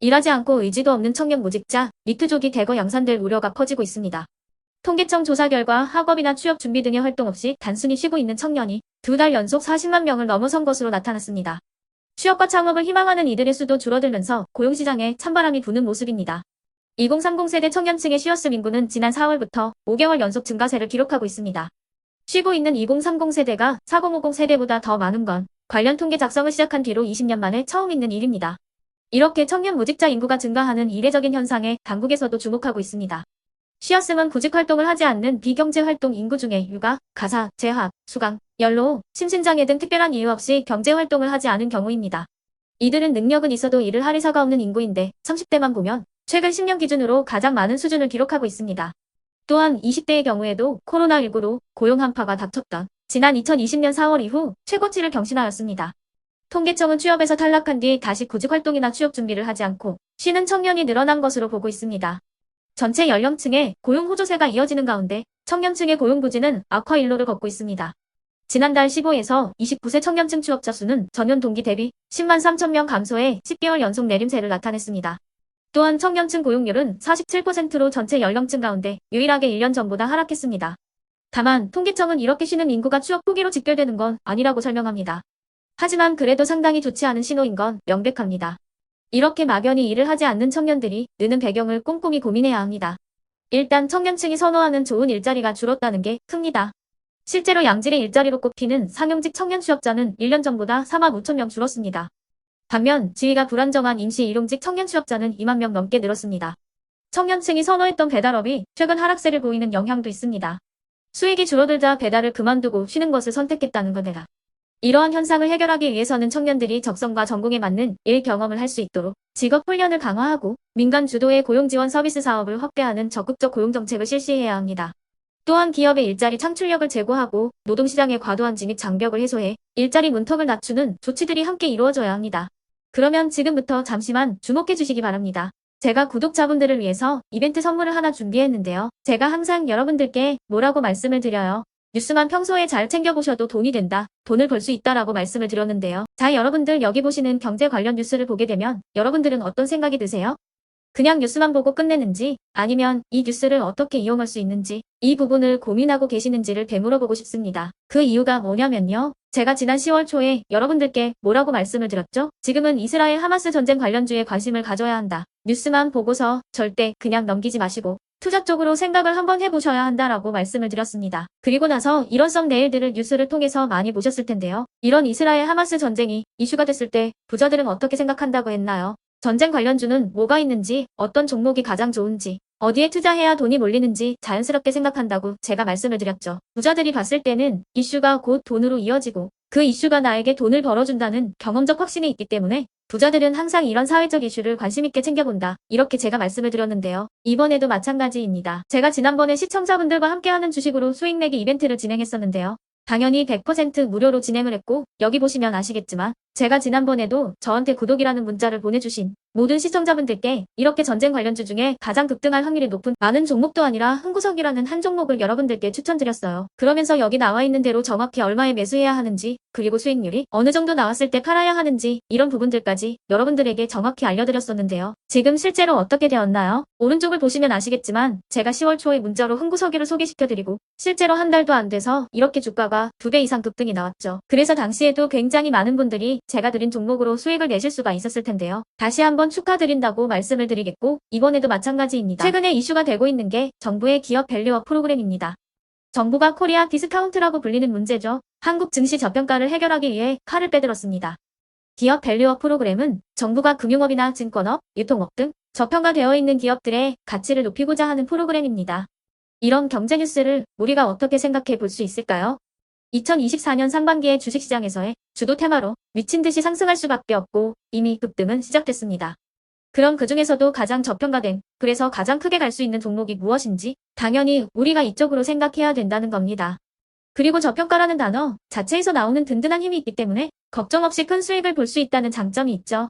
일하지 않고 의지도 없는 청년 무직자, 니트족이 대거 양산될 우려가 커지고 있습니다. 통계청 조사 결과 학업이나 취업 준비 등의 활동 없이 단순히 쉬고 있는 청년이 2달 연속 40만 명을 넘어선 것으로 나타났습니다. 취업과 창업을 희망하는 이들의 수도 줄어들면서 고용시장에 찬바람이 부는 모습입니다. 2030 세대 청년층의 쉬었음 인구는 지난 4월부터 5개월 연속 증가세를 기록하고 있습니다. 쉬고 있는 2030 세대가 4050 세대보다 더 많은 건 관련 통계 작성을 시작한 뒤로 20년 만에 처음 있는 일입니다. 이렇게 청년 무직자 인구가 증가하는 이례적인 현상에 당국에서도 주목하고 있습니다. 쉬었음은 구직 활동을 하지 않는 비경제 활동 인구 중에 육아, 가사, 재학, 수강, 연로, 심신장애 등 특별한 이유 없이 경제 활동을 하지 않은 경우입니다. 이들은 능력은 있어도 일을 할 의사가 없는 인구인데 30대만 보면 최근 10년 기준으로 가장 많은 수준을 기록하고 있습니다. 또한 20대의 경우에도 코로나19로 고용 한파가 닥쳤던 지난 2020년 4월 이후 최고치를 경신하였습니다. 통계청은 취업에서 탈락한 뒤 다시 구직 활동이나 취업 준비를 하지 않고 쉬는 청년이 늘어난 것으로 보고 있습니다. 전체 연령층의 고용 호조세가 이어지는 가운데 청년층의 고용 부진은 악화 일로를 걷고 있습니다. 지난달 15에서 29세 청년층 취업자 수는 전년 동기 대비 10만 3천 명 감소해 10개월 연속 내림세를 나타냈습니다. 또한 청년층 고용률은 47%로 전체 연령층 가운데 유일하게 1년 전보다 하락했습니다. 다만 통계청은 이렇게 쉬는 인구가 취업 포기로 직결되는 건 아니라고 설명합니다. 하지만 그래도 상당히 좋지 않은 신호인 건 명백합니다. 이렇게 막연히 일을 하지 않는 청년들이 느는 배경을 꼼꼼히 고민해야 합니다. 일단 청년층이 선호하는 좋은 일자리가 줄었다는 게 큽니다. 실제로 양질의 일자리로 꼽히는 상용직 청년 취업자는 1년 전보다 4만 5천 명 줄었습니다. 반면 지위가 불안정한 임시 일용직 청년 취업자는 2만 명 넘게 늘었습니다. 청년층이 선호했던 배달업이 최근 하락세를 보이는 영향도 있습니다. 수익이 줄어들자 배달을 그만두고 쉬는 것을 선택했다는 겁니다. 이러한 현상을 해결하기 위해서는 청년들이 적성과 전공에 맞는 일 경험을 할 수 있도록 직업 훈련을 강화하고 민간 주도의 고용 지원 서비스 사업을 확대하는 적극적 고용 정책을 실시해야 합니다. 또한 기업의 일자리 창출력을 제고하고 노동시장의 과도한 진입 장벽을 해소해 일자리 문턱을 낮추는 조치들이 함께 이루어져야 합니다. 그러면 지금부터 잠시만 주목해 주시기 바랍니다. 제가 구독자분들을 위해서 이벤트 선물을 하나 준비했는데요. 제가 항상 여러분들께 뭐라고 말씀을 드려요. 뉴스만 평소에 잘 챙겨보셔도 돈이 된다, 돈을 벌 수 있다라고 말씀을 드렸는데요. 자, 여러분들 여기 보시는 경제 관련 뉴스를 보게 되면 여러분들은 어떤 생각이 드세요? 그냥 뉴스만 보고 끝내는지 아니면 이 뉴스를 어떻게 이용할 수 있는지 이 부분을 고민하고 계시는지를 되물어보고 싶습니다. 그 이유가 뭐냐면요. 제가 지난 10월 초에 여러분들께 뭐라고 말씀을 드렸죠? 지금은 이스라엘 하마스 전쟁 관련주에 관심을 가져야 한다. 뉴스만 보고서 절대 그냥 넘기지 마시고 투자 쪽으로 생각을 한번 해보셔야 한다라고 말씀을 드렸습니다. 그리고 나서 이런 썸네일들을 뉴스를 통해서 많이 보셨을 텐데요. 이런 이스라엘 하마스 전쟁이 이슈가 됐을 때 부자들은 어떻게 생각한다고 했나요? 전쟁 관련주는 뭐가 있는지, 어떤 종목이 가장 좋은지, 어디에 투자해야 돈이 몰리는지 자연스럽게 생각한다고 제가 말씀을 드렸죠. 부자들이 봤을 때는 이슈가 곧 돈으로 이어지고 그 이슈가 나에게 돈을 벌어준다는 경험적 확신이 있기 때문에 부자들은 항상 이런 사회적 이슈를 관심있게 챙겨본다. 이렇게 제가 말씀을 드렸는데요. 이번에도 마찬가지입니다. 제가 지난번에 시청자분들과 함께하는 주식으로 수익 내기 이벤트를 진행했었는데요. 당연히 100% 무료로 진행을 했고 여기 보시면 아시겠지만 제가 지난번에도 저한테 구독이라는 문자를 보내주신 모든 시청자분들께 이렇게 전쟁 관련주 중에 가장 급등할 확률이 높은 많은 종목도 아니라 흥구석이라는 한 종목을 여러분들께 추천드렸어요. 그러면서 여기 나와 있는 대로 정확히 얼마에 매수해야 하는지 그리고 수익률이 어느 정도 나왔을 때 팔아야 하는지 이런 부분들까지 여러분들에게 정확히 알려드렸었는데요. 지금 실제로 어떻게 되었나요? 오른쪽을 보시면 아시겠지만 제가 10월 초에 문자로 흥구석이를 소개시켜드리고 실제로 한 달도 안 돼서 이렇게 주가가 2배 이상 급등이 나왔죠. 그래서 당시에도 굉장히 많은 분들이 제가 드린 종목으로 수익을 내실 수가 있었을 텐데요. 다시 한번 축하드린다고 말씀을 드리겠고 이번에도 마찬가지입니다. 최근에 이슈가 되고 있는 게 정부의 기업 밸류업 프로그램입니다. 정부가 코리아 디스카운트라고 불리는 문제죠. 한국 증시 저평가를 해결하기 위해 칼을 빼들었습니다. 기업 밸류업 프로그램은 정부가 금융업이나 증권업, 유통업 등 저평가되어 있는 기업들의 가치를 높이고자 하는 프로그램입니다. 이런 경제 뉴스를 우리가 어떻게 생각해 볼 수 있을까요? 2024년 상반기에 주식시장에서의 주도 테마로 미친 듯이 상승할 수밖에 없고 이미 급등은 시작됐습니다. 그럼 그 중에서도 가장 저평가된, 그래서 가장 크게 갈 수 있는 종목이 무엇인지 당연히 우리가 이쪽으로 생각해야 된다는 겁니다. 그리고 저평가라는 단어 자체에서 나오는 든든한 힘이 있기 때문에 걱정 없이 큰 수익을 볼 수 있다는 장점이 있죠.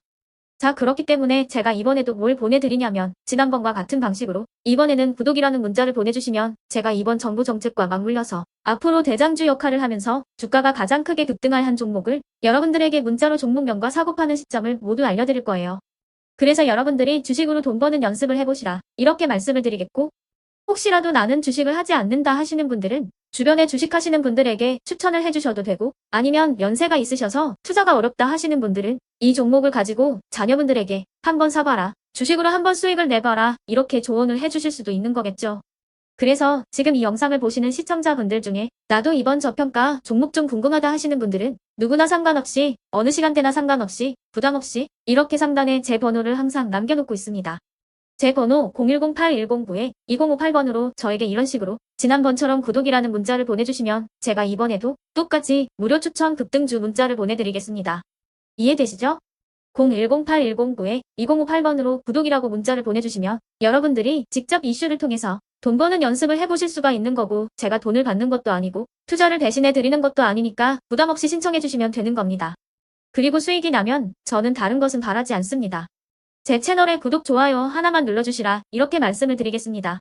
자, 그렇기 때문에 제가 이번에도 뭘 보내드리냐면 지난번과 같은 방식으로 이번에는 구독이라는 문자를 보내주시면 제가 이번 정부 정책과 맞물려서 앞으로 대장주 역할을 하면서 주가가 가장 크게 급등할 한 종목을 여러분들에게 문자로 종목명과 사고 파는 시점을 모두 알려드릴 거예요. 그래서 여러분들이 주식으로 돈 버는 연습을 해보시라. 이렇게 말씀을 드리겠고, 혹시라도 나는 주식을 하지 않는다 하시는 분들은 주변에 주식하시는 분들에게 추천을 해주셔도 되고, 아니면 연세가 있으셔서 투자가 어렵다 하시는 분들은 이 종목을 가지고 자녀분들에게 한번 사봐라. 주식으로 한번 수익을 내봐라. 이렇게 조언을 해주실 수도 있는 거겠죠. 그래서 지금 이 영상을 보시는 시청자분들 중에 나도 이번 저평가 종목 좀 궁금하다 하시는 분들은 누구나 상관없이 어느 시간대나 상관없이 부담 없이 이렇게 상단에 제 번호를 항상 남겨놓고 있습니다. 제 번호 010-8109-2058번으로 저에게 이런 식으로 지난번처럼 구독이라는 문자를 보내주시면 제가 이번에도 똑같이 무료 추천 급등주 문자를 보내드리겠습니다. 이해되시죠? 010-8109-2058번으로 구독이라고 문자를 보내주시면 여러분들이 직접 이슈를 통해서 돈 버는 연습을 해보실 수가 있는 거고, 제가 돈을 받는 것도 아니고 투자를 대신해 드리는 것도 아니니까 부담 없이 신청해 주시면 되는 겁니다. 그리고 수익이 나면 저는 다른 것은 바라지 않습니다. 제 채널에 구독, 좋아요 하나만 눌러주시라 이렇게 말씀을 드리겠습니다.